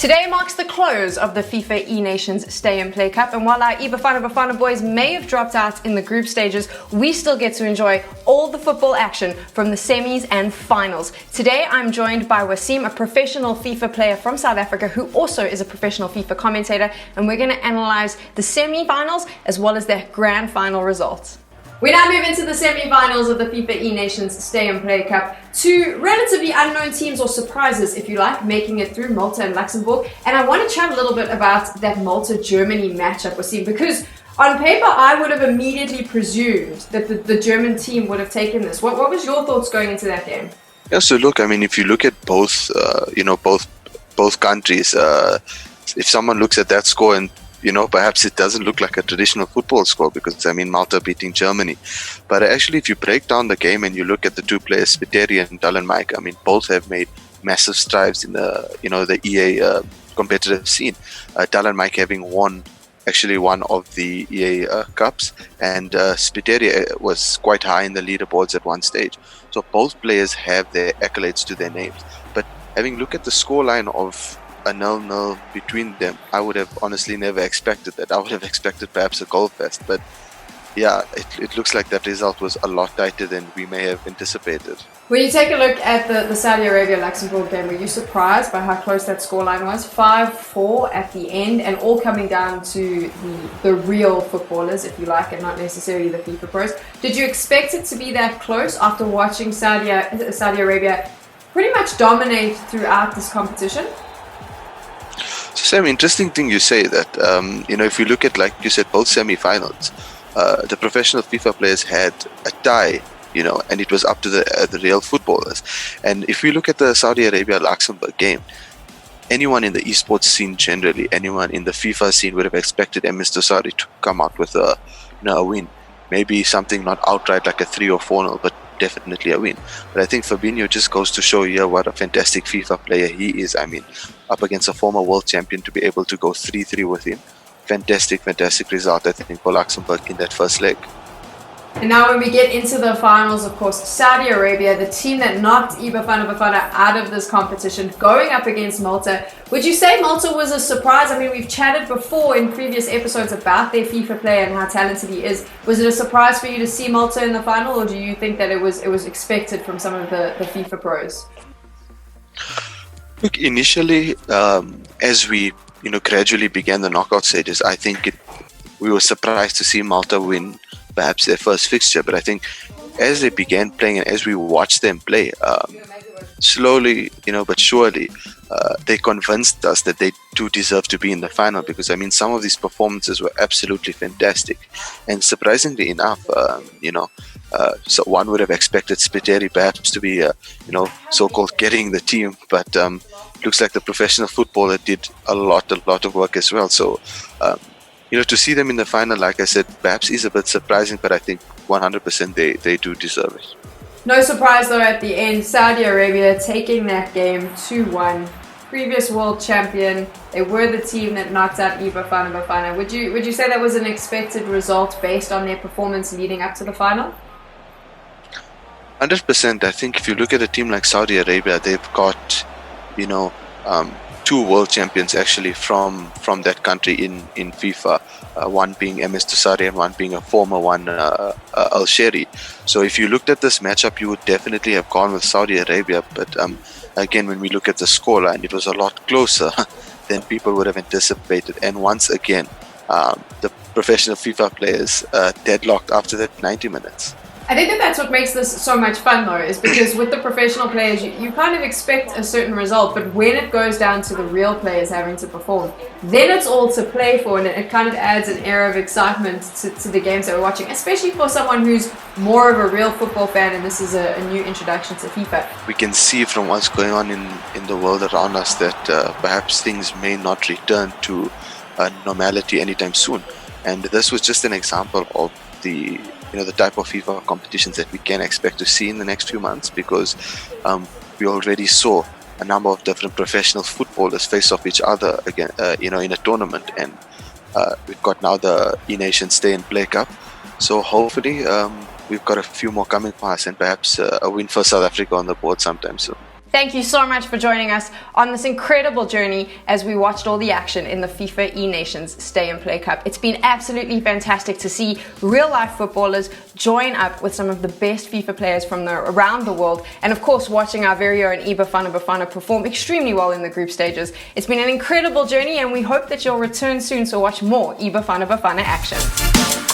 Today marks the close of the FIFA eNations Stay and Play Cup, and while our Bafana Bafana boys may have dropped out in the group stages, we still get to enjoy all the football action from the semis and finals. Today I'm joined by Wasim, a professional FIFA player from South Africa who also is a professional FIFA commentator, and we're going to analyse the semi-finals as well as their grand final results. We now move into the semi-finals of the FIFA eNations Stay and Play Cup. Two relatively unknown teams, or surprises if you like, making it through, Malta and Luxembourg. And I want to chat a little bit about that Malta-Germany matchup, Wasim, because on paper I would have immediately presumed that the German team would have taken this. What was your thoughts going into that game? Yeah, so look, I mean, if you look at both countries, if someone looks at that score and perhaps it doesn't look like a traditional football score because, I mean, Malta beating Germany. But actually, if you break down the game and you look at the two players, Spiteri and Mike, I mean, both have made massive strides in the EA competitive scene. Mike having won one of the EA Cups, and Spiteri was quite high in the leaderboards at one stage. So both players have their accolades to their names. But having looked at the scoreline of a 0-0 between them, I would have honestly never expected that. I would have expected perhaps a goal fest, but yeah, it looks like that result was a lot tighter than we may have anticipated. When you take a look at the Saudi Arabia-Luxembourg game, were you surprised by how close that scoreline was? 5-4 at the end, and all coming down to the real footballers, if you like, and not necessarily the FIFA pros. Did you expect it to be that close after watching Saudi Arabia pretty much dominate throughout this competition? So, Sam, interesting thing you say that, if you look at, like you said, both semi-finals, the professional FIFA players had a tie, and it was up to the real footballers. And if you look at the Saudi Arabia-Luxembourg game, anyone in the esports scene generally, anyone in the FIFA scene would have expected MS Tosari to come out with a win. Maybe something not outright like a 3 or 4-0, but definitely a win. But I think Fabinho just goes to show you what a fantastic FIFA player he is. I mean, up against a former world champion, to be able to go 3-3 with him. Fantastic result, I think, for Luxembourg in that first leg. And now when we get into the finals, of course, Saudi Arabia, the team that knocked Bafana Bafana out of this competition, going up against Malta. Would you say Malta was a surprise? I mean, we've chatted before in previous episodes about their FIFA player and how talented he is. Was it a surprise for you to see Malta in the final, or do you think that it was expected from some of the FIFA pros? Look, initially, as we gradually began the knockout stages, I think we were surprised to see Malta win perhaps their first fixture. But I think as they began playing and as we watched them play, slowly, but surely, they convinced us that they do deserve to be in the final, because, I mean, some of these performances were absolutely fantastic. And surprisingly enough, so one would have expected Spiteri perhaps to be, so-called carrying the team, but looks like the professional footballer did a lot of work as well. So, to see them in the final, like I said, perhaps is a bit surprising, but I think 100% they do deserve it. No surprise though at the end, Saudi Arabia taking that game 2-1. Previous world champion, they were the team that knocked out Bafana Bafana. Would you say that was an expected result based on their performance leading up to the final? 100%. I think if you look at a team like Saudi Arabia, they've got, two world champions actually from that country in FIFA, one being MS Tosari and one being a former one, Al Sheri. So if you looked at this matchup, you would definitely have gone with Saudi Arabia, but again, when we look at the scoreline, it was a lot closer than people would have anticipated. And once again, the professional FIFA players deadlocked after that 90 minutes. I think that's what makes this so much fun though, is because with the professional players, you kind of expect a certain result, but when it goes down to the real players having to perform, then it's all to play for, and it kind of adds an air of excitement to the games that we're watching, especially for someone who's more of a real football fan, and this is a new introduction to FIFA. We can see from what's going on in the world around us that perhaps things may not return to normality anytime soon, and this was just an example of the type of FIFA competitions that we can expect to see in the next few months, because we already saw a number of different professional footballers face off each other again, in a tournament, and we've got now the eNations Stay and Play Cup. So hopefully we've got a few more coming for us, and perhaps a win for South Africa on the board sometime soon. Thank you so much for joining us on this incredible journey as we watched all the action in the FIFA eNations Stay and Play Cup. It's been absolutely fantastic to see real-life footballers join up with some of the best FIFA players from around the world, and of course watching our very own Bafana Bafana perform extremely well in the group stages. It's been an incredible journey, and we hope that you'll return soon to watch more Bafana Bafana action.